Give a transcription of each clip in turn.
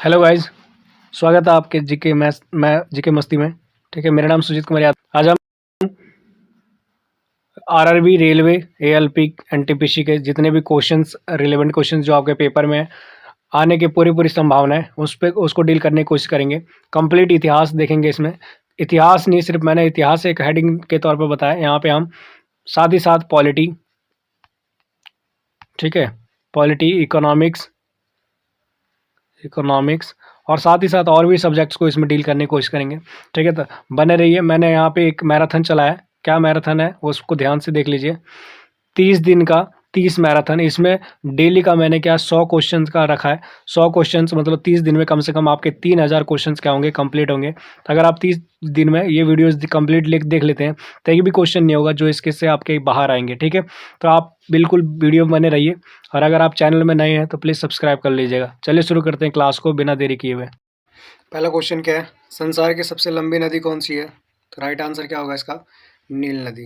Hello guys, स्वागत है आपके जीके मैं जीके मस्ती में। ठीक है, मेरा नाम सुजीत कुमार यादव। आज हम आरआरबी, रेलवे, एएलपी, एनटीपीसी के जितने भी क्वेश्चंस, रिलेवेंट क्वेश्चंस जो आपके पेपर में आने की पूरी संभावना है, उसको डील करने की कोशिश करेंगे। कंप्लीट इतिहास देखेंगे इसमें। इतिहास नहीं, सिर्फ मैंने इतिहास एक हेडिंग के तौर पर बताया। यहाँ पे हम साथ ही साथ पॉलिटी, ठीक है, पॉलिटी, इकोनॉमिक्स और साथ ही साथ और भी सब्जेक्ट्स को इसमें डील करने की कोशिश करेंगे। ठीक है, तो बने रहिए। मैंने यहाँ पे एक मैराथन चलाया है। क्या मैराथन है वो उसको ध्यान से देख लीजिए। 30 दिन का 30 मैराथन। इसमें डेली का मैंने क्या 100 क्वेश्चन का रखा है। 100 क्वेश्चन मतलब 30 दिन में कम से कम आपके 3000 क्वेश्चन क्या होंगे, कंप्लीट होंगे। तो अगर आप 30 दिन में ये वीडियोस कंप्लीट देख लेते हैं तो एक भी क्वेश्चन नहीं होगा जो इसके से आपके बाहर आएंगे। ठीक है, तो आप बिल्कुल वीडियो में बने रहिए। और अगर आप चैनल में नए हैं तो प्लीज़ सब्सक्राइब कर लीजिएगा। चलिए शुरू करते हैं क्लास को बिना देरी किए हुए। पहला क्वेश्चन क्या है, संसार की सबसे लंबी नदी कौन सी है? तो राइट आंसर क्या होगा इसका? नील नदी।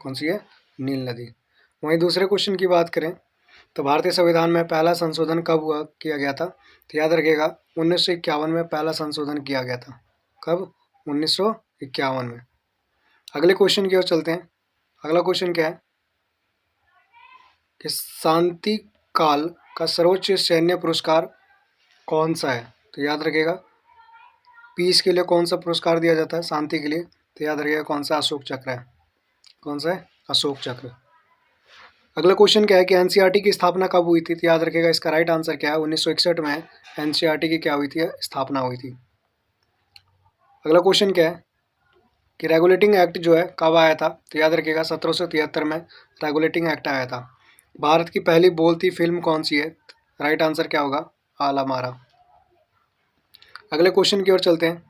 कौन सी है? नील नदी। वहीं दूसरे क्वेश्चन की बात करें तो भारतीय संविधान में पहला संशोधन कब किया गया था? तो याद रखिएगा 1951 में पहला संशोधन किया गया था। कब? 1951 में। अगले क्वेश्चन की ओर चलते हैं। अगला क्वेश्चन क्या है कि शांति काल का सर्वोच्च सैन्य पुरस्कार कौन सा है? तो याद रखिएगा पीस के लिए कौन सा पुरस्कार दिया जाता है, शांति के लिए? तो याद रखिएगा कौन सा? अशोक चक्र है। कौन सा है? अशोक चक्र। अगला क्वेश्चन क्या है कि एनसीईआरटी की स्थापना कब हुई थी? तो याद रखिएगा इसका राइट आंसर क्या है? 1961 में एनसीईआरटी की क्या हुई थी? स्थापना हुई थी। अगला क्वेश्चन क्या है कि रेगुलेटिंग एक्ट जो है कब आया था? तो याद रखिएगा 1773 में रेगुलेटिंग एक्ट आया था। भारत की पहली बोलती फिल्म कौन सी है? राइट आंसर क्या होगा? आला मारा। अगले क्वेश्चन की ओर चलते हैं।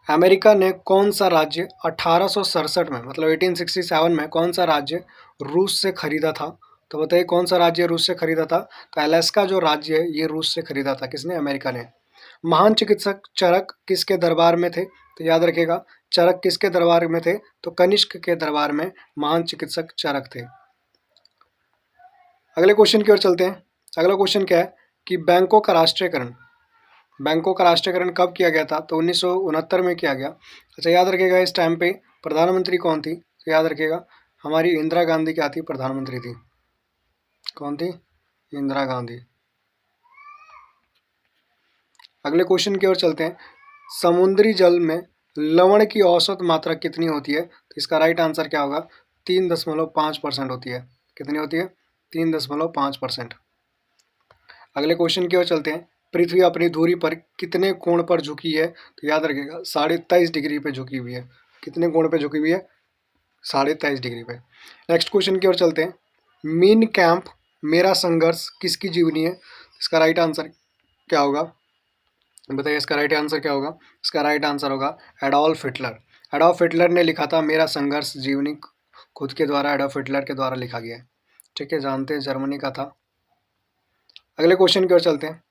अमेरिका ने कौन सा राज्य 1867 में मतलब 1867 में कौन सा राज्य रूस से खरीदा था? तो बताइए कौन सा राज्य रूस से खरीदा था? तो अलास्का जो राज्य है ये रूस से खरीदा था। किसने? अमेरिका ने। महान चिकित्सक चरक किसके दरबार में थे? तो याद रखिएगा चरक किसके दरबार में थे? तो कनिष्क के दरबार में महान चिकित्सक चरक थे। अगले क्वेश्चन की ओर चलते हैं। अगला क्वेश्चन क्या है कि बैंकों का राष्ट्रीयकरण कब किया गया था? तो 1969 में किया गया। अच्छा, याद रखिएगा इस टाइम पे प्रधानमंत्री कौन थी? तो याद रखिएगा हमारी इंदिरा गांधी क्या थी? प्रधानमंत्री थी। कौन थी? इंदिरा गांधी। अगले क्वेश्चन की ओर चलते हैं। समुद्री जल में लवण की औसत मात्रा कितनी होती है? तो इसका राइट आंसर क्या होगा? 3.5% होती है। कितनी होती है? 3.5%। अगले क्वेश्चन की ओर चलते हैं। पृथ्वी अपनी धुरी पर कितने कोण पर झुकी है? तो याद रखिएगा 23.5 डिग्री पे झुकी हुई है। कितने कोण पे झुकी हुई है? 23.5 डिग्री पे। नेक्स्ट क्वेश्चन की ओर चलते हैं। मीन कैंप मेरा संघर्ष किसकी जीवनी है? इसका राइट आंसर क्या होगा? बताइए इसका राइट आंसर क्या होगा? इसका राइट आंसर होगा एडोल्फ हिटलर। एडोल्फ हिटलर ने लिखा था मेरा संघर्ष जीवनी, खुद के द्वारा एडोल्फ हिटलर के द्वारा लिखा गया है। ठीक है, जानते हैं जर्मनी का था। अगले क्वेश्चन की ओर चलते हैं।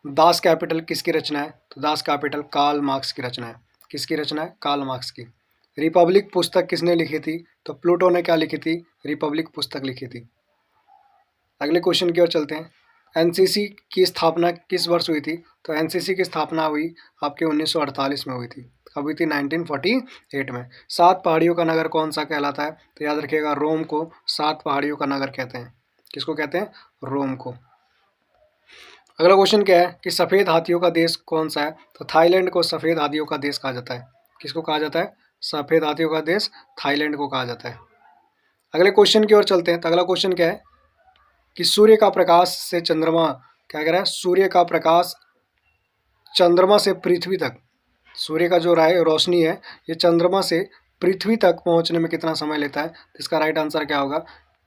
दास कैपिटल किसकी रचना है? तो दास कैपिटल कार्ल मार्क्स की रचना है। किसकी रचना है? कार्ल मार्क्स की। रिपब्लिक पुस्तक किसने लिखी थी? तो प्लूटो ने क्या लिखी थी? रिपब्लिक पुस्तक लिखी थी। अगले क्वेश्चन की ओर चलते हैं। एनसीसी की स्थापना किस वर्ष हुई थी? तो एनसीसी की स्थापना हुई आपके 1948 में हुई थी। कब हुई थी? 1948 में। 7 पहाड़ियों का नगर कौन सा कहलाता है? तो याद रखिएगा रोम को 7 पहाड़ियों का नगर कहते हैं। किसको कहते हैं? रोम को। अगला क्वेश्चन क्या है कि सफ़ेद हाथियों का देश कौन सा है? तो थाईलैंड को सफ़ेद हाथियों का देश कहा जाता है। किसको कहा जाता है? सफ़ेद हाथियों का देश थाईलैंड को कहा जाता है। अगले क्वेश्चन की ओर चलते हैं। तो अगला क्वेश्चन क्या है कि सूर्य का प्रकाश से चंद्रमा क्या कह रहा है? सूर्य का प्रकाश चंद्रमा से पृथ्वी तक, सूर्य का जो रोशनी है ये चंद्रमा से पृथ्वी तक पहुंचने में कितना समय लेता है? तो इसका राइट आंसर क्या होगा?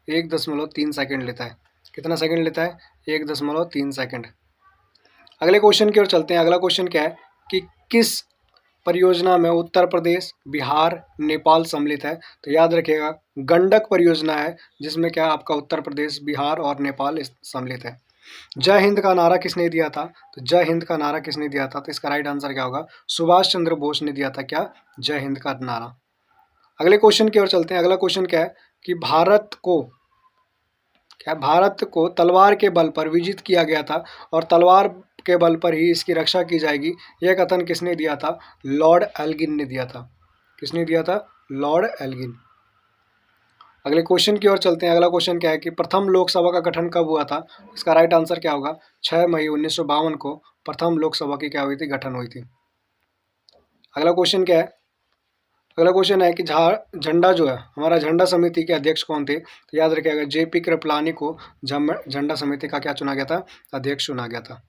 1.3 सेकेंड लेता है। कितना सेकेंड लेता है? 1.3 सेकेंड। अगले क्वेश्चन की ओर चलते हैं। अगला क्वेश्चन क्या है कि किस परियोजना में उत्तर प्रदेश, बिहार, नेपाल सम्मिलित है? तो याद रखिएगा गंडक परियोजना है जिसमें क्या आपका उत्तर प्रदेश, बिहार और नेपाल सम्मिलित है। जय हिंद का नारा किसने दिया था? तो जय हिंद का नारा किसने दिया था? तो इसका राइट आंसर क्या होगा? सुभाष चंद्र बोस ने दिया था। क्या? जय हिंद का नारा। अगले क्वेश्चन की ओर चलते हैं। अगला क्वेश्चन क्या है कि भारत को क्या भारत को तलवार के बल पर विजित किया गया था और तलवार के बल पर ही इसकी रक्षा की जाएगी, यह कथन किसने दिया था? लॉर्ड एल्गिन ने दिया था। किसने दिया था? Lord Elgin. अगले क्वेश्चन की ओर चलते हैं। अगला क्वेश्चन क्या है कि प्रथम लोकसभा का गठन कब हुआ था? इसका राइट आंसर क्या होगा? 6 मई 1952 को प्रथम लोकसभा की क्या हुई थी? गठन हुई थी। अगला क्वेश्चन क्या है? अगला क्वेश्चन है कि झंडा जो है, हमारा झंडा समिति के अध्यक्ष कौन थे? तो याद रखिएगा, जेपी कृपलानी को झंडा समिति का क्या चुना गया था? अध्यक्ष चुना गया था।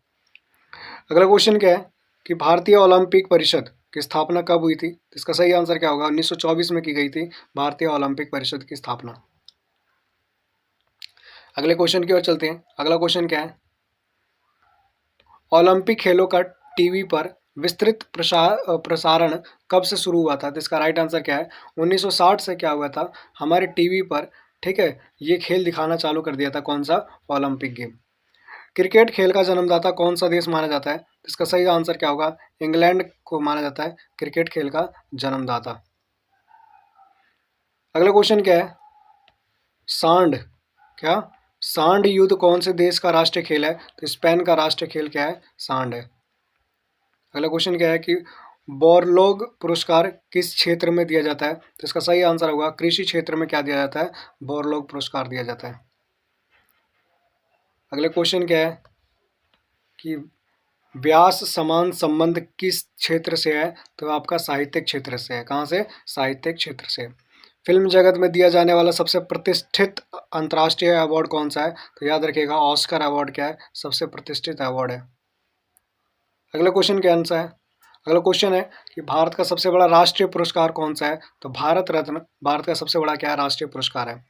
अगला क्वेश्चन क्या है कि भारतीय ओलंपिक परिषद की स्थापना कब हुई थी? तो इसका सही आंसर क्या होगा? 1924 में की गई थी भारतीय ओलंपिक परिषद की स्थापना। अगले क्वेश्चन की ओर चलते हैं। अगला क्वेश्चन क्या है? ओलंपिक खेलों का टीवी पर विस्तृत प्रसारण कब से शुरू हुआ था? तो इसका राइट आंसर क्या है? 1960 से क्या हुआ था? हमारे टीवी पर, ठीक है, ये खेल दिखाना चालू कर दिया था। कौन सा? Olympic game. क्रिकेट खेल का जन्मदाता कौन सा देश माना जाता है? तो इसका सही आंसर क्या होगा? इंग्लैंड को माना जाता है क्रिकेट खेल का जन्मदाता। अगला क्वेश्चन क्या है? सांड, क्या सांड युद्ध कौन से देश का राष्ट्रीय खेल है? तो स्पेन का राष्ट्रीय खेल क्या है? सांड है। अगला क्वेश्चन क्या है कि बोरलोग पुरस्कार किस क्षेत्र में दिया जाता है? तो इसका सही आंसर होगा कृषि क्षेत्र में क्या दिया जाता है? बोरलोग पुरस्कार दिया जाता है। अगले क्वेश्चन क्या है कि व्यास समान संबंध किस क्षेत्र से है? तो आपका साहित्यिक क्षेत्र से है। कहाँ से? साहित्यिक क्षेत्र से। फिल्म जगत में दिया जाने वाला सबसे प्रतिष्ठित अंतर्राष्ट्रीय अवार्ड कौन सा है? तो याद रखिएगा, ऑस्कर अवार्ड क्या है? सबसे प्रतिष्ठित अवार्ड है। अगला क्वेश्चन क्या आंसर है? अगला क्वेश्चन है कि भारत का सबसे बड़ा राष्ट्रीय पुरस्कार कौन सा है? तो भारत रत्न भारत का सबसे बड़ा क्या है? राष्ट्रीय पुरस्कार है।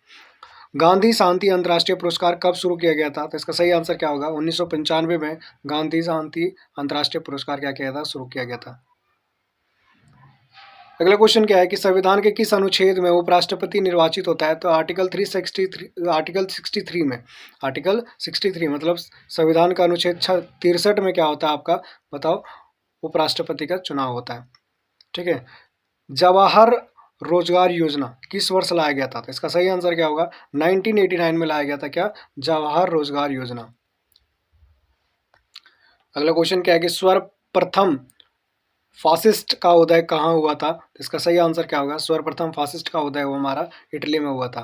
गांधी शांति अंतर्राष्ट्रीय पुरस्कार कब शुरू किया गया था? तो इसका सही आंसर क्या होगा? 1995 में गांधी शांति अंतर्राष्ट्रीय पुरस्कार क्या किया था? शुरू किया गया था। अगला क्वेश्चन क्या है कि संविधान के किस अनुच्छेद में उपराष्ट्रपति निर्वाचित होता है? तो आर्टिकल 363, आर्टिकल 63 में, आर्टिकल 63 मतलब संविधान का अनुच्छेद 63 में क्या होता है आपका? बताओ, उपराष्ट्रपति का चुनाव होता है। ठीक है। जवाहर रोजगार योजना किस वर्ष लाया गया था? तो इसका सही आंसर क्या होगा? 1989 में लाया गया था। क्या? जवाहर रोजगार योजना। अगला क्वेश्चन क्या है कि सर्वप्रथम फासिस्ट का उदय कहाँ हुआ था? तो इसका सही आंसर क्या होगा? सर्वप्रथम फासिस्ट का उदय वो हमारा इटली में हुआ था।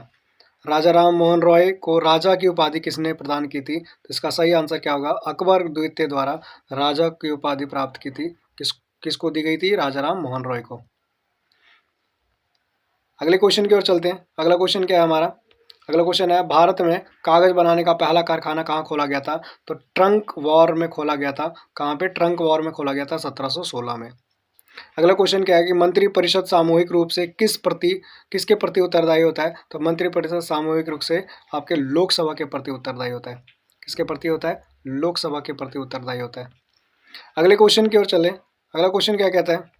राजा राम मोहन रॉय को राजा की उपाधि किसने प्रदान की थी? तो इसका सही आंसर क्या होगा? अकबर द्वितीय द्वारा राजा की उपाधि प्राप्त की थी। किसको दी गई थी? राजा राम मोहन रॉय को। अगले क्वेश्चन की ओर चलते हैं। अगला क्वेश्चन क्या है हमारा? अगला क्वेश्चन है भारत में कागज बनाने का पहला कारखाना कहाँ खोला गया था? तो ट्रंक वॉर में खोला गया था। कहाँ पे? ट्रंक वॉर में खोला गया था 1716 में। अगला क्वेश्चन क्या है कि मंत्री परिषद सामूहिक रूप से किसके प्रति उत्तरदायी होता है? तो मंत्री परिषद सामूहिक रूप से आपके लोकसभा के प्रति उत्तरदायी होता है। किसके प्रति होता है? लोकसभा के प्रति उत्तरदायी होता है। अगले क्वेश्चन की ओर चले। अगला क्वेश्चन क्या कहता है?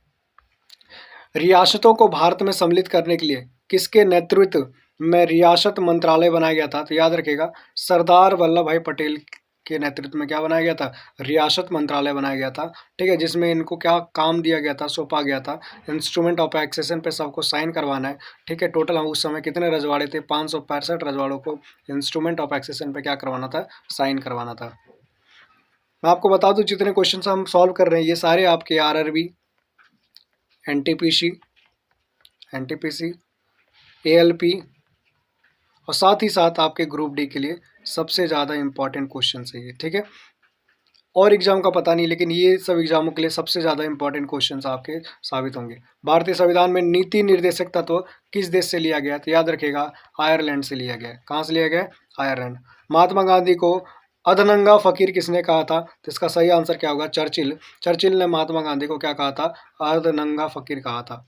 रियासतों को भारत में सम्मिलित करने के लिए किसके नेतृत्व में रियासत मंत्रालय बनाया गया था? तो याद रखिएगा, सरदार वल्लभ भाई पटेल के नेतृत्व में क्या बनाया गया था? रियासत मंत्रालय बनाया गया था। ठीक है, जिसमें इनको क्या काम दिया गया था? सौंपा गया था इंस्ट्रूमेंट ऑफ एक्सेशन पे सबको साइन करवाना है। ठीक है, टोटल हम उस समय कितने रजवाड़े थे? 565 रजवाड़ों को इंस्ट्रूमेंट ऑफ एक्सेशन पे क्या करवाना था? साइन करवाना था। मैं आपको बता दूं, जितने क्वेश्चन हम सॉल्व कर रहे हैं ये सारे आपके आरआरबी, एनटीपीसी, एएलपी और साथ ही साथ आपके ग्रुप डी के लिए सबसे ज़्यादा इंपॉर्टेंट क्वेश्चन है ये। ठीक है, और एग्जाम का पता नहीं, लेकिन ये सब एग्जामों के लिए सबसे ज़्यादा इंपॉर्टेंट क्वेश्चंस आपके साबित होंगे। भारतीय संविधान में नीति निर्देशक तत्व किस देश से लिया गया? तो याद रखिएगा, आयरलैंड से लिया गया। कहाँ से लिया गया? आयरलैंड। महात्मा गांधी को अधनंगा फकीर किसने कहा था? तो इसका सही आंसर क्या होगा? चर्चिल ने महात्मा गांधी को क्या कहा था? अर्धनंगा फकीर कहा था।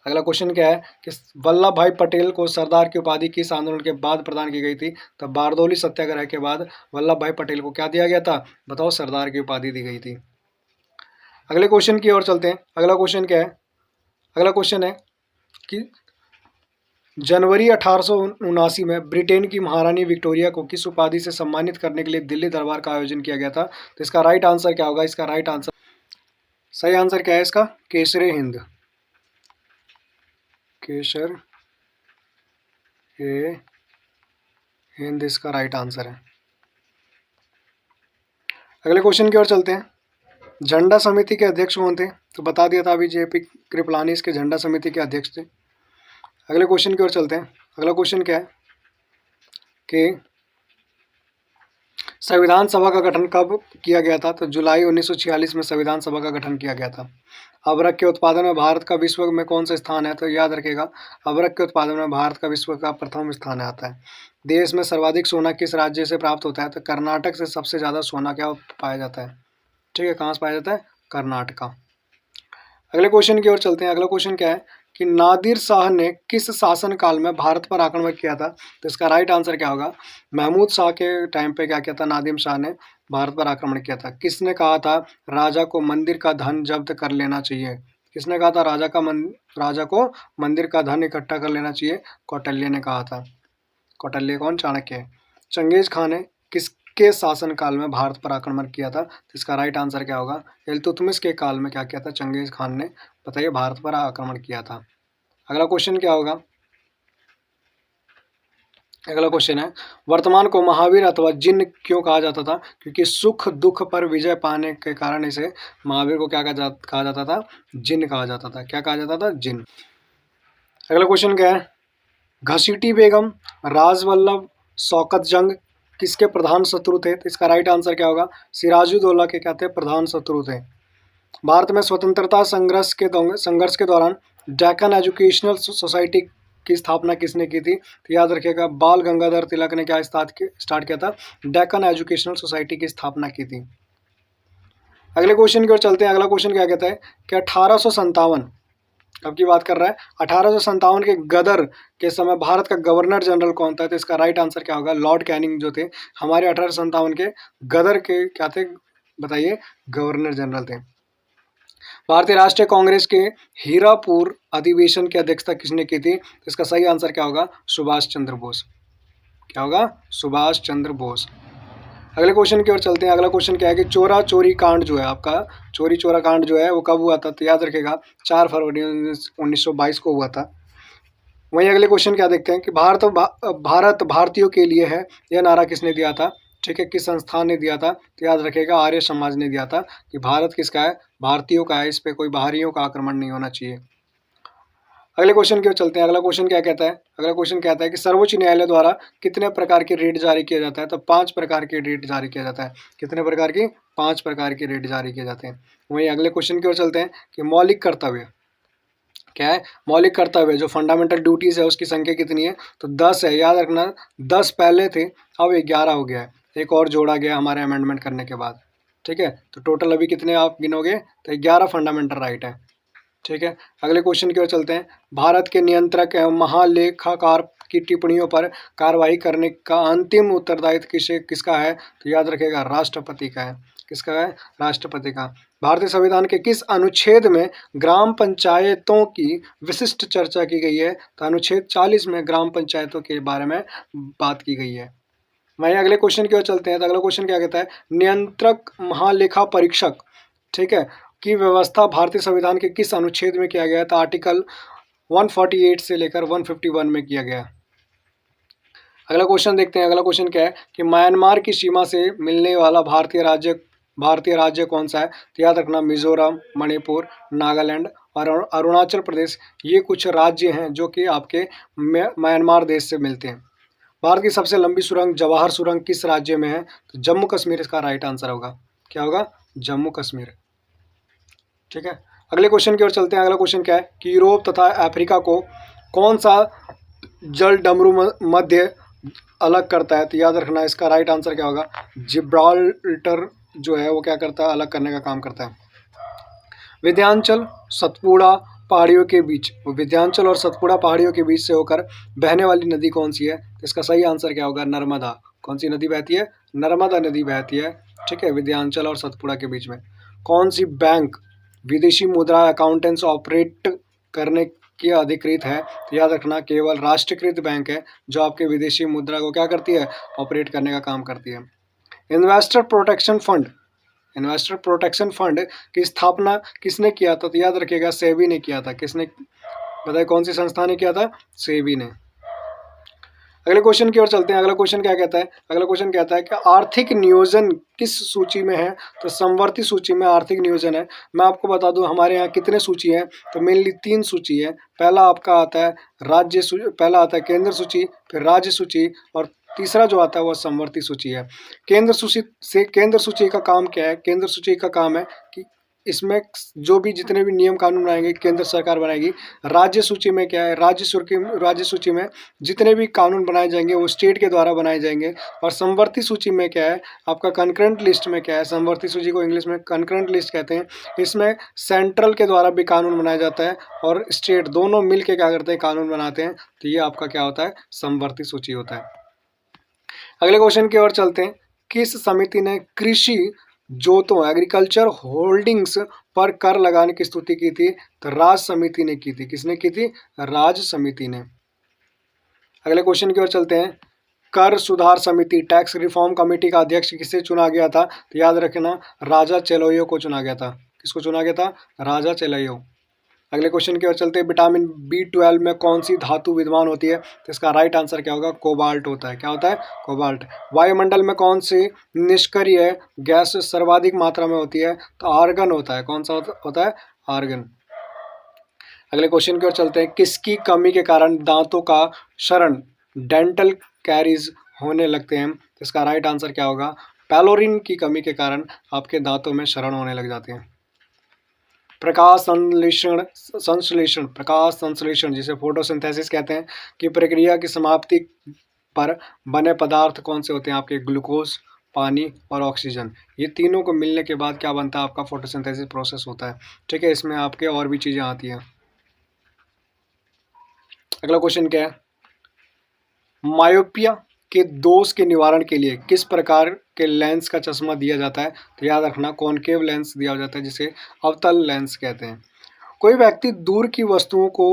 अगला क्वेश्चन क्या है कि वल्लभ भाई पटेल को सरदार की उपाधि किस आंदोलन के बाद प्रदान की गई थी? तो बारदौली सत्याग्रह के बाद वल्लभ भाई पटेल को क्या दिया गया था? बताओ, सरदार की उपाधि दी गई थी। अगले क्वेश्चन की ओर चलते हैं। अगला क्वेश्चन क्या है? अगला क्वेश्चन है कि जनवरी 1879 में ब्रिटेन की महारानी विक्टोरिया को किस उपाधि से सम्मानित करने के लिए दिल्ली दरबार का आयोजन किया गया था? तो इसका राइट आंसर क्या होगा? इसका राइट आंसर, सही आंसर क्या है इसका? केसरे हिंद। केसर ए हिंद इसका राइट आंसर है। अगले क्वेश्चन की ओर चलते हैं। झंडा समिति के अध्यक्ष कौन थे? तो बता दिया था अभी, जेपी कृपलानी इसके झंडा समिति के अध्यक्ष थे। अगले क्वेश्चन की ओर चलते हैं। अगला क्वेश्चन क्या है कि संविधान सभा का गठन कब किया गया था? तो जुलाई 1946 में संविधान सभा का गठन किया गया था। अबरक के उत्पादन में भारत का विश्व में कौन सा स्थान है? तो याद रखिएगा, अबरक के उत्पादन में भारत का विश्व का प्रथम स्थान आता है। देश में सर्वाधिक सोना किस राज्य से प्राप्त होता है? तो कर्नाटक से सबसे ज़्यादा सोना क्या पाया जाता है? ठीक है, कहाँ से पाया जाता है? कर्नाटका। अगले क्वेश्चन की ओर चलते हैं। अगला क्वेश्चन क्या है कि नादिर शाह ने किस शासन काल में भारत पर आक्रमण किया था? तो इसका राइट आंसर क्या होगा? महमूद शाह के टाइम पे क्या किया था? नादिम शाह ने भारत पर आक्रमण किया था। किसने कहा था राजा को मंदिर का धन जब्त कर लेना चाहिए? किसने कहा था राजा को मंदिर का धन इकट्ठा कर लेना चाहिए? कौटिल्य ने कहा था। कौटिल्य कौन? चाणक्य। चंगेज खान ने किसके शासनकाल में भारत पर आक्रमण किया था? तो इसका राइट आंसर क्या होगा? इल्तुतमिश के काल में क्या किया था? चंगेज खान ने, बताइए, भारत पर आक्रमण किया था। अगला क्वेश्चन क्या होगा? अगला क्वेश्चन है वर्तमान को महावीर अथवा जिन क्यों कहा जाता था? क्योंकि सुख दुख पर विजय पाने के कारण इसे महावीर को क्या कहा जाता था? जिन कहा जाता था। क्या कहा जाता था? जिन। अगला क्वेश्चन क्या है? घसीटी बेगम, राजवल्लभ, शौकत जंग किसके प्रधान शत्रु थे? तो इसका राइट आंसर क्या होगा? सिराजुद्दौला के क्या थे? प्रधान शत्रु थे। भारत में स्वतंत्रता संघर्ष के दौरान डेक्कन एजुकेशनल सोसाइटी की स्थापना किसने की थी? तो याद रखिएगा, बाल गंगाधर तिलक ने क्या स्टार्ट किया था? डेक्कन एजुकेशनल सोसाइटी की स्थापना की थी। अगले क्वेश्चन की ओर चलते हैं। अगला क्वेश्चन क्या कहता है कि 1857, अब की बात कर रहा है, 1857 के गदर के समय भारत का गवर्नर जनरल कौन था? तो इसका राइट आंसर क्या होगा? लॉर्ड कैनिंग जो थे हमारे 1857 के गदर के क्या थे? बताइए, गवर्नर जनरल थे। भारतीय राष्ट्रीय कांग्रेस के हीरापुर अधिवेशन की अध्यक्षता किसने की थी? तो इसका सही आंसर क्या होगा? सुभाष चंद्र बोस। क्या होगा? सुभाष चंद्र बोस। अगले क्वेश्चन की ओर चलते हैं। अगला क्वेश्चन क्या है कि चोरा चोरी कांड जो है आपका, चोरी चोरा कांड जो है वो कब हुआ था? तो याद रखेगा 4 फरवरी 1922 को हुआ था। वहीं अगले क्वेश्चन क्या देखते हैं कि भारत भारतीयों के लिए है, यह नारा किसने दिया था? ठीक है, किस संस्थान ने दिया था? तो याद रखेगा, आर्य समाज ने दिया था कि भारत किसका है? भारतीयों का है, इस पे कोई बाहरियों का आक्रमण नहीं होना चाहिए। अगले क्वेश्चन की ओर चलते हैं। अगला क्वेश्चन क्या कहता है? अगला क्वेश्चन कहता है कि सर्वोच्च न्यायालय द्वारा कितने प्रकार की रेट जारी किया जाता है? तो 5 प्रकार के रेट जारी किया जाता है। कितने प्रकार की? 5 प्रकार की रेट जारी किए जाते हैं। वहीं अगले क्वेश्चन की ओर चलते हैं कि मौलिक कर्तव्य क्या है? मौलिक कर्तव्य जो फंडामेंटल ड्यूटीज है उसकी संख्या कितनी है? तो 10 है। याद रखना, 10 पहले थे, अब 11 हो गया है, एक और जोड़ा गया हमारे अमेंडमेंट करने के बाद। ठीक है, तो टोटल अभी कितने आप गिनोगे? तो 11 फंडामेंटल राइट है। ठीक है, अगले क्वेश्चन की ओर चलते हैं। भारत के नियंत्रक एवं महालेखाकार की टिप्पणियों पर कार्रवाई करने का अंतिम उत्तरदायित्व किसका है? तो याद रखिएगा, राष्ट्रपति का है। किसका है? राष्ट्रपति का। भारतीय संविधान के किस अनुच्छेद में ग्राम पंचायतों की विशिष्ट चर्चा की गई है? तो अनुच्छेद 40 में ग्राम पंचायतों के बारे में बात की गई है। वहीं अगले क्वेश्चन की ओर चलते हैं। तो अगला क्वेश्चन क्या कहता है? नियंत्रक महालेखा परीक्षक, ठीक है, की व्यवस्था भारतीय संविधान के किस अनुच्छेद में किया गया है? तो आर्टिकल 148 से लेकर 151 में किया गया। अगला क्वेश्चन देखते हैं। अगला क्वेश्चन क्या है कि म्यांमार की सीमा से मिलने वाला भारतीय राज्य कौन सा है? तो याद रखना, मिजोरम, मणिपुर, नागालैंड और अरुणाचल प्रदेश, ये कुछ राज्य हैं जो कि आपके म्यांमार देश से मिलते हैं। भारत की सबसे लंबी सुरंग जवाहर सुरंग किस राज्य में है? तो जम्मू कश्मीर इसका राइट आंसर होगा। क्या होगा? जम्मू कश्मीर। ठीक है, अगले क्वेश्चन की ओर चलते हैं। अगला क्वेश्चन क्या है कि यूरोप तथा अफ्रीका को कौन सा जल डमरू मध्य अलग करता है? तो याद रखना, इसका राइट आंसर क्या होगा? जिब्राल्टर जो है वो क्या करता है? अलग करने का काम करता है। विंध्याचल सतपुड़ा पहाड़ियों के बीच, विंध्याचल और सतपुड़ा पहाड़ियों के बीच से होकर बहने वाली नदी कौन सी है? तो इसका सही आंसर क्या होगा? नर्मदा। कौन सी नदी बहती है? नर्मदा नदी बहती है। ठीक है, विंध्याचल और सतपुड़ा के बीच में। कौन सी बैंक विदेशी मुद्रा अकाउंटेंट्स ऑपरेट करने की अधिकृत है? तो याद रखना, केवल राष्ट्रीयकृत बैंक है जो आपके विदेशी मुद्रा को क्या करती है? ऑपरेट करने का काम करती है। इन्वेस्टर प्रोटेक्शन फंड की स्थापना किसने किया था? तो याद रखिएगा, सेबी ने किया था। किसने? बताइए, कौन सी संस्था ने किया था? सेबी ने। अगले क्वेश्चन की ओर चलते हैं। अगला क्वेश्चन क्या कहता है? अगला क्वेश्चन कहता है कि आर्थिक नियोजन किस सूची में है? तो समवर्ती सूची में आर्थिक नियोजन है। मैं आपको बता दूं हमारे यहाँ कितने सूची है, तो मेनली 3 सूची है। पहला आपका आता है पहला आता है केंद्र सूची, फिर राज्य सूची, और तीसरा जो आता है वह समवर्ती सूची है। केंद्र सूची का काम क्या है? केंद्र सूची का काम है कि इसमें जो भी जितने भी नियम कानून बनाएंगे केंद्र सरकार बनाएगी। राज्य सूची में क्या है? राज्य सूची में जितने भी कानून बनाए जाएंगे वो स्टेट के द्वारा बनाए जाएंगे। और समवर्ती सूची में क्या है? आपका कंकरेंट लिस्ट में क्या है? समवर्ती सूची को इंग्लिश में कंकरेंट लिस्ट कहते हैं। इसमें सेंट्रल के द्वारा भी कानून बनाया जाता है और स्टेट दोनों मिल के क्या करते हैं? कानून बनाते हैं। तो ये आपका क्या होता है? समवर्ती सूची होता है। अगले क्वेश्चन की ओर चलते हैं। किस समिति ने कृषि जोतों एग्रीकल्चर होल्डिंग्स पर कर लगाने की स्तुति की थी? तो राज्य समिति ने की थी। किसने की थी? राज्य समिति ने। अगले क्वेश्चन की ओर चलते हैं। कर सुधार समिति टैक्स रिफॉर्म कमेटी का अध्यक्ष किसे चुना गया था? तो याद रखना राजा चेलोयो को चुना गया था। किसको चुना गया था? राजा चेलोयो। अगले क्वेश्चन की ओर चलते हैं। विटामिन B12 में कौन सी धातु विद्यमान होती है? तो इसका राइट आंसर क्या होगा? कोबाल्ट होता है। क्या होता है? कोबाल्ट। वायुमंडल में कौन सी निष्क्रिय गैस सर्वाधिक मात्रा में होती है? तो आर्गन होता है। कौन सा होता है? आर्गन। अगले क्वेश्चन की ओर चलते हैं। किसकी कमी के कारण दांतों का क्षरण डेंटल कैरीज होने लगते हैं? तो इसका राइट आंसर क्या होगा? पैलोरिन की कमी के कारण आपके दांतों में क्षरण होने लग जाते हैं। प्रकाश संश्लेषण जिसे फोटोसिंथेसिस कहते हैं की प्रक्रिया की समाप्ति पर बने पदार्थ कौन से होते हैं? आपके ग्लूकोज, पानी और ऑक्सीजन। ये तीनों को मिलने के बाद क्या बनता है? आपका फोटोसिंथेसिस प्रोसेस होता है। ठीक है, इसमें आपके और भी चीज़ें आती हैं। अगला क्वेश्चन क्या है? मायोपिया के दोष के निवारण के लिए किस प्रकार के लेंस का चश्मा दिया जाता है? तो याद रखना कॉनकेव लेंस दिया जाता है जिसे अवतल लेंस कहते हैं। कोई व्यक्ति दूर की वस्तुओं को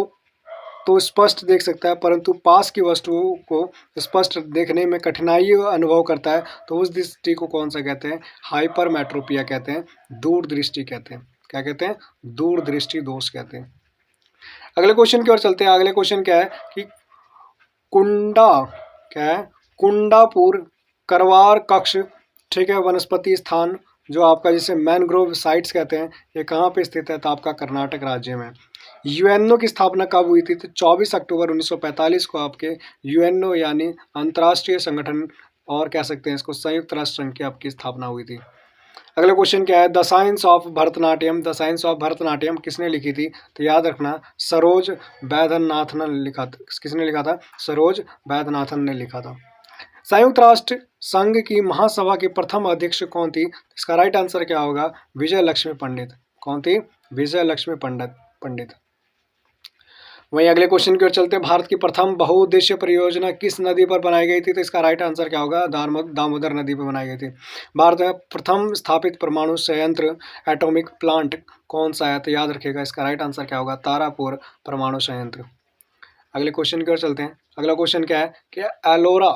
तो स्पष्ट देख सकता है परंतु पास की वस्तुओं को स्पष्ट देखने में कठिनाई अनुभव करता है, तो उस दृष्टि को कौन सा कहते हैं? हाइपरमेट्रोपिया कहते हैं, दूरदृष्टि कहते हैं। क्या कहते हैं? दूरदृष्टि दोष कहते हैं। अगले क्वेश्चन की ओर चलते हैं। अगले क्वेश्चन क्या है कि कुंडापुर करवार कक्ष, ठीक है, वनस्पति स्थान जो आपका जिसे मैनग्रोव साइट्स कहते हैं, ये कहाँ पे स्थित है? तो आपका कर्नाटक राज्य में। यूएनओ की स्थापना कब हुई थी? तो 24 अक्टूबर 1945 को आपके यूएनओ यानी अंतर्राष्ट्रीय संगठन, और कह सकते हैं इसको संयुक्त राष्ट्र संघ की आपकी स्थापना हुई थी। अगला क्वेश्चन क्या है? द साइंस ऑफ भरतनाट्यम किसने लिखी थी? तो याद रखना सरोज वैद्यनाथन ने लिखा था। किसने लिखा था? सरोज वैद्यनाथन ने लिखा था। संयुक्त राष्ट्र संघ की महासभा की प्रथम अध्यक्ष कौन थी? इसका राइट आंसर क्या होगा? विजय लक्ष्मी पंडित। कौन थी? विजय लक्ष्मी पंडित। वहीं अगले क्वेश्चन की ओर चलते हैं। भारत की प्रथम बहुउद्देशीय परियोजना किस नदी पर बनाई गई थी? तो इसका राइट आंसर क्या होगा? दामोदर नदी पर बनाई गई थी। भारत में प्रथम स्थापित परमाणु संयंत्र एटॉमिक प्लांट कौन सा है? तो याद रखिएगा इसका राइट आंसर क्या होगा? तारापुर परमाणु संयंत्र। अगले क्वेश्चन की ओर चलते हैं। अगला क्वेश्चन क्या है कि एलोरा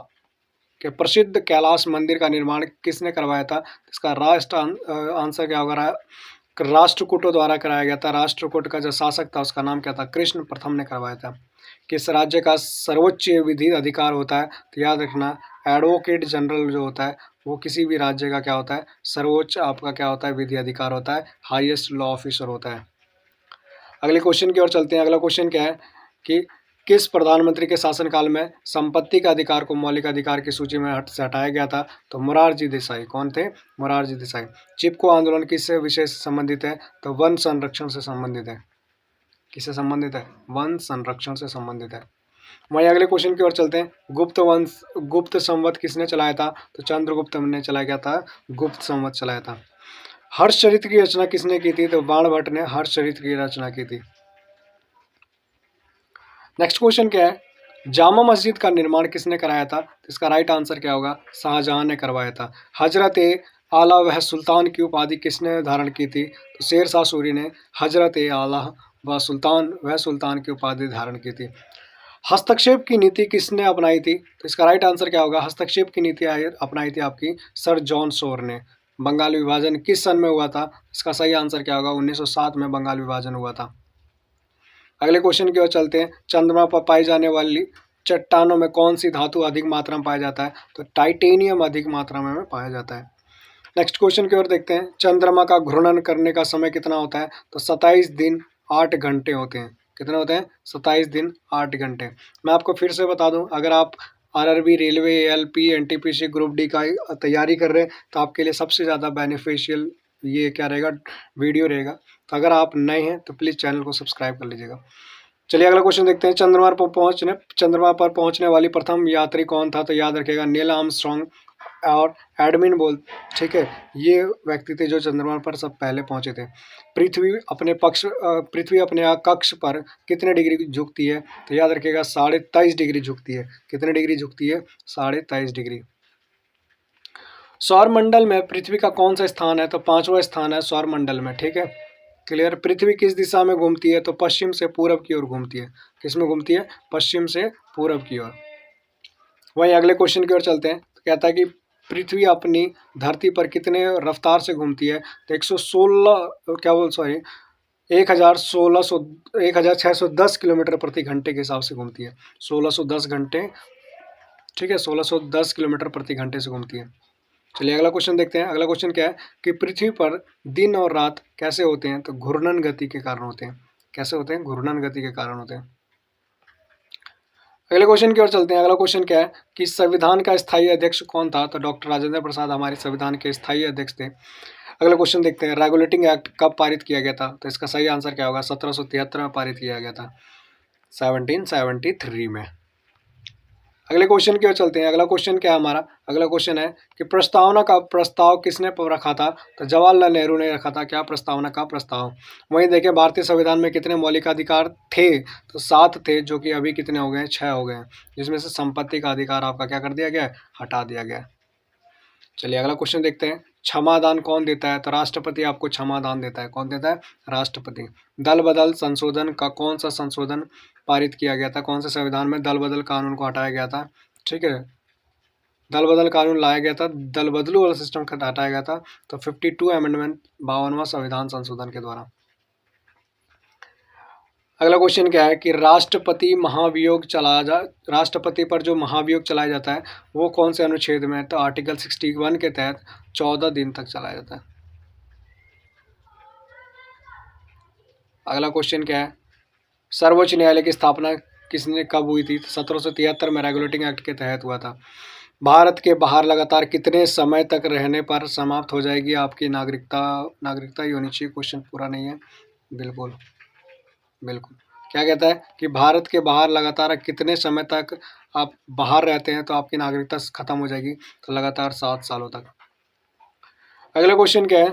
के प्रसिद्ध कैलाश मंदिर का निर्माण किसने करवाया था? इसका आंसर क्या होगा? राष्ट्रकूटों द्वारा कराया गया था। राष्ट्रकूट का जो शासक था उसका नाम क्या था? कृष्ण प्रथम ने करवाया था। किस राज्य का सर्वोच्च विधि अधिकार होता है? तो याद रखना एडवोकेट जनरल जो होता है वो किसी भी राज्य का क्या होता है? सर्वोच्च आपका क्या होता है? विधि अधिकार होता है, हाईएस्ट लॉ ऑफिसर होता है। अगले क्वेश्चन की ओर चलते हैं। अगला क्वेश्चन क्या है कि किस प्रधानमंत्री के शासनकाल में संपत्ति का अधिकार को मौलिक अधिकार की सूची में से हटाया गया था? तो मोरारजी देसाई। कौन थे? मोरारजी देसाई। चिपको आंदोलन किससे विषय से संबंधित है? तो वन संरक्षण से संबंधित है। किससे संबंधित है? वन संरक्षण से संबंधित है। वहीं अगले क्वेश्चन की ओर चलते हैं। गुप्त संवत किसने चलाया था? तो चंद्रगुप्त ने चलाया गया था, गुप्त संवत चलाया था। हर्षचरित्र की रचना किसने की थी? तो बाणभट्ट ने हर्षचरित्र की रचना की थी। नेक्स्ट क्वेश्चन क्या है? जामा मस्जिद का निर्माण किसने कराया था? तो इसका राइट आंसर क्या होगा? शाहजहां ने करवाया था। हजरत आला वह सुल्तान की उपाधि किसने धारण की थी? तो शेर शाह सूरी ने हजरत आला वह सुल्तान की उपाधि धारण की थी। हस्तक्षेप की नीति किसने अपनाई थी? तो इसका राइट आंसर क्या होगा? हस्तक्षेप की नीति अपनाई थी आपकी सर जॉन शोर ने। बंगाल विभाजन किस सन में हुआ था? इसका सही आंसर क्या होगा? 1907 में बंगाल विभाजन हुआ था। अगले क्वेश्चन की ओर चलते हैं। चंद्रमा पर पाई जाने वाली चट्टानों में कौन सी धातु अधिक मात्रा में पाया जाता है? तो टाइटेनियम अधिक मात्रा में पाया जाता है। नेक्स्ट क्वेश्चन की ओर देखते हैं। चंद्रमा का घूर्णन करने का समय कितना होता है? तो 27 दिन 8 घंटे होते हैं। कितने होते हैं? 27 दिन 8 घंटे। मैं आपको फिर से बता दूं, अगर आप RRB, railway, ALP, NTPC, group D का तैयारी कर रहे हैं तो आपके लिए सबसे ज़्यादा बेनिफिशियल ये क्या रहेगा, वीडियो रहेगा। तो अगर आप नए हैं तो प्लीज़ चैनल को सब्सक्राइब कर लीजिएगा। चलिए अगला क्वेश्चन देखते हैं। चंद्रमा पर पहुंचने वाली प्रथम यात्री कौन था? तो याद रखिएगा नील आर्मस्ट्रॉन्ग और एडमिन बोल, ठीक है, ये व्यक्ति थे जो चंद्रमा पर सब पहले पहुंचे थे। पृथ्वी अपने कक्ष पर कितने डिग्री झुकती है? तो याद रखिएगा 23.5 डिग्री झुकती है। कितने डिग्री झुकती है? 23.5 डिग्री। सौरमंडल में पृथ्वी का कौन सा स्थान है? तो 5वां स्थान है सौरमंडल में, ठीक है, क्लियर। पृथ्वी किस दिशा में घूमती है? तो पश्चिम से पूरब की ओर घूमती है। किस में घूमती है? पश्चिम से पूरब की ओर। वहीं अगले क्वेश्चन की ओर चलते हैं। तो कहता है कि पृथ्वी अपनी धरती पर कितने रफ्तार से घूमती है? तो 1610 किलोमीटर प्रति घंटे के हिसाब से घूमती है। 1610 घंटे, ठीक है, 1610 किलोमीटर प्रति घंटे से घूमती है। चलिए अगला क्वेश्चन देखते हैं। अगला क्वेश्चन क्या है कि पृथ्वी पर दिन और रात कैसे होते हैं? तो घूर्णन गति के कारण होते हैं। कैसे होते हैं? घूर्णन गति के कारण होते हैं। अगले क्वेश्चन की ओर चलते हैं। अगला क्वेश्चन क्या है कि संविधान का स्थायी अध्यक्ष कौन था? तो डॉक्टर राजेंद्र प्रसाद हमारे संविधान के स्थायी अध्यक्ष थे। अगला क्वेश्चन देखते हैं। रेगुलेटिंग एक्ट कब पारित किया गया था? तो इसका सही आंसर क्या होगा? 1773 में पारित किया गया था, 1773 में। अगले क्वेश्चन की ओर चलते हैं। अगला क्वेश्चन क्या है हमारा? अगला क्वेश्चन है कि प्रस्तावना का प्रस्ताव किसने रखा था? तो जवाहरलाल नेहरू ने रखा था। क्या? प्रस्तावना का प्रस्ताव। वहीं देखिए भारतीय संविधान में कितने मौलिक अधिकार थे? तो 7 थे, जो कि अभी कितने हो गए हैं? 6 हो गए हैं, जिसमें से संपत्ति का अधिकार आपका क्या कर दिया गया है? हटा दिया गया है। चलिए अगला क्वेश्चन देखते हैं। क्षमादान कौन देता है? तो राष्ट्रपति आपको क्षमादान देता है। कौन देता है? राष्ट्रपति। दल बदल संशोधन का कौन सा संशोधन पारित किया गया था? कौन से संविधान में दल बदल कानून को हटाया गया था? ठीक है, दल बदल कानून लाया गया था, दल बदलू वाला सिस्टम हटाया गया था। तो 52 अमेंडमेंट, 52वां संविधान संशोधन के द्वारा। अगला क्वेश्चन क्या है कि राष्ट्रपति पर जो महाभियोग चलाया जाता है वो कौन से अनुच्छेद में है? तो आर्टिकल 61 के तहत 14 दिन तक चलाया जाता है। अगला क्वेश्चन क्या है? सर्वोच्च न्यायालय की स्थापना किसने कब हुई थी? 1773 में रेगुलेटिंग एक्ट के तहत हुआ था। भारत के बाहर लगातार कितने समय तक रहने पर समाप्त हो जाएगी आपकी नागरिकता ही होनी चाहिए। क्वेश्चन पूरा नहीं है, बिल्कुल बिल्कुल। क्या कहता है कि भारत के बाहर लगातार कितने समय तक आप बाहर रहते हैं तो आपकी नागरिकता खत्म हो जाएगी? तो लगातार 7 सालों तक। अगला क्वेश्चन क्या है?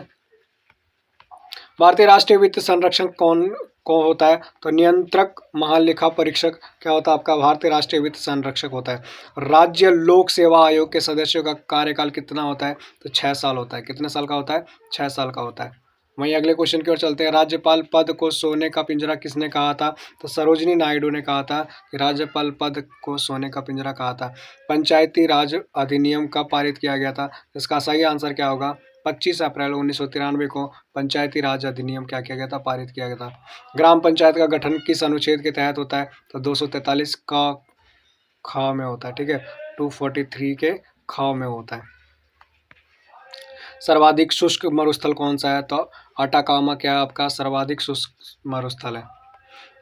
भारतीय राष्ट्रीय वित्त संरक्षण कौन होता है? तो नियंत्रक महालेखा परीक्षक क्या होता है आपका? भारतीय राष्ट्रीय वित्त संरक्षक होता है। राज्य लोक सेवा आयोग के सदस्यों का कार्यकाल कितना होता है? तो 6 साल होता है। कितने साल का होता है? 6 साल का होता है। वहीं अगले क्वेश्चन की ओर चलते हैं। राज्यपाल पद को सोने का पिंजरा किसने कहा था? तो सरोजिनी नायडू ने कहा था कि राज्यपाल पद को सोने का पिंजरा कहा था। पंचायती राज अधिनियम कब पारित किया गया था? इसका सही आंसर क्या होगा? 25 अप्रैल 1993 को पंचायती राज अधिनियम क्या किया गया था? पारित किया गया था। ग्राम पंचायत का गठन किस अनुच्छेद के तहत होता है? तो 243 का ख में होता है, ठीक है, 243 के ख में होता है। सर्वाधिक शुष्क मरुस्थल कौन सा है? तो अटाकामा क्या है आपका? सर्वाधिक शुष्क मरुस्थल है।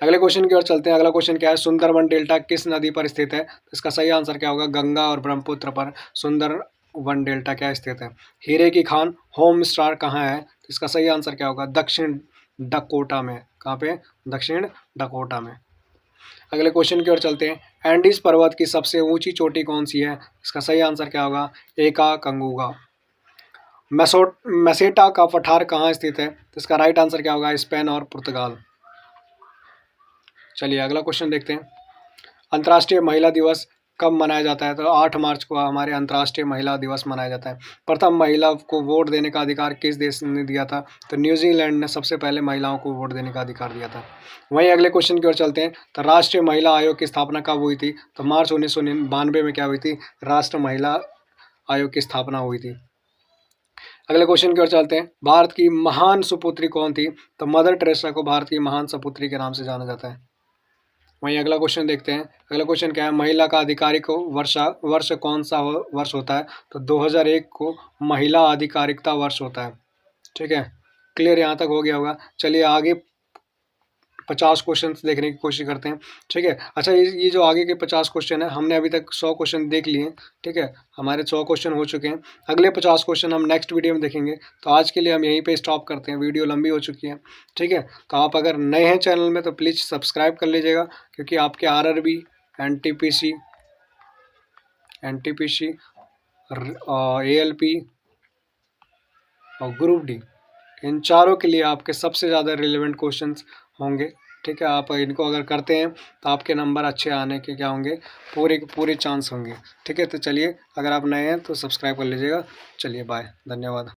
अगले क्वेश्चन की ओर चलते हैं। अगला क्वेश्चन क्या है? सुंदरवन डेल्टा किस नदी पर स्थित है? तो इसका सही आंसर क्या होगा? गंगा और ब्रह्मपुत्र पर सुंदरवन डेल्टा क्या स्थित है। हीरे की खान होम स्टार कहाँ है? तो इसका सही आंसर क्या होगा? दक्षिण डकोटा में। कहाँ पे? दक्षिण डकोटा में। अगले क्वेश्चन की ओर चलते हैं। एंडीज पर्वत की सबसे ऊंची चोटी कौन सी है? इसका सही आंसर क्या होगा? एका कंगुगा। मेसेटा का पठार कहाँ स्थित है? तो इसका राइट आंसर क्या होगा? स्पेन और पुर्तगाल। चलिए अगला क्वेश्चन देखते हैं। अंतर्राष्ट्रीय महिला दिवस कब मनाया जाता है? तो 8 मार्च को हमारे अंतर्राष्ट्रीय महिला दिवस मनाया जाता है। प्रथम महिला को वोट देने का अधिकार किस देश ने दिया था? तो न्यूजीलैंड ने सबसे पहले महिलाओं को वोट देने का अधिकार दिया था। वहीं अगले क्वेश्चन की ओर चलते हैं। तो राष्ट्रीय महिला आयोग की स्थापना कब हुई थी? तो मार्च 1992 में क्या हुई थी? राष्ट्रीय महिला आयोग की स्थापना हुई थी। अगले क्वेश्चन की ओर चलते हैं। भारत की महान सुपुत्री कौन थी? तो मदर टेरेसा को भारत की महान सुपुत्री के नाम से जाना जाता है। वहीं अगला क्वेश्चन देखते हैं। अगला क्वेश्चन क्या है, महिला का आधिकारिक वर्ष कौन सा वर्ष होता है? तो 2001 को महिला आधिकारिकता वर्ष होता है। ठीक है, क्लियर यहाँ तक हो गया होगा। चलिए आगे 50 क्वेश्चन देखने की कोशिश करते हैं। ठीक है, अच्छा ये जो आगे के 50 क्वेश्चन है, हमने अभी तक 100 क्वेश्चन देख लिए हैं। ठीक है, हमारे 100 क्वेश्चन हो चुके हैं। अगले 50 क्वेश्चन हम नेक्स्ट वीडियो में देखेंगे। तो आज के लिए हम यहीं पे स्टॉप करते हैं, वीडियो लंबी हो चुकी है। ठीक है, तो आप अगर नए हैं चैनल में तो प्लीज़ सब्सक्राइब कर लीजिएगा, क्योंकि आपके RRB, NTPC, ALP और ग्रुप डी, इन चारों के लिए आपके सबसे ज़्यादा रिलेवेंट क्वेश्चंस होंगे। ठीक है, आप इनको अगर करते हैं तो आपके नंबर अच्छे आने के क्या होंगे, पूरे के पूरे चांस होंगे। ठीक है, तो चलिए अगर आप नए हैं तो सब्सक्राइब कर लीजिएगा। चलिए बाय, धन्यवाद।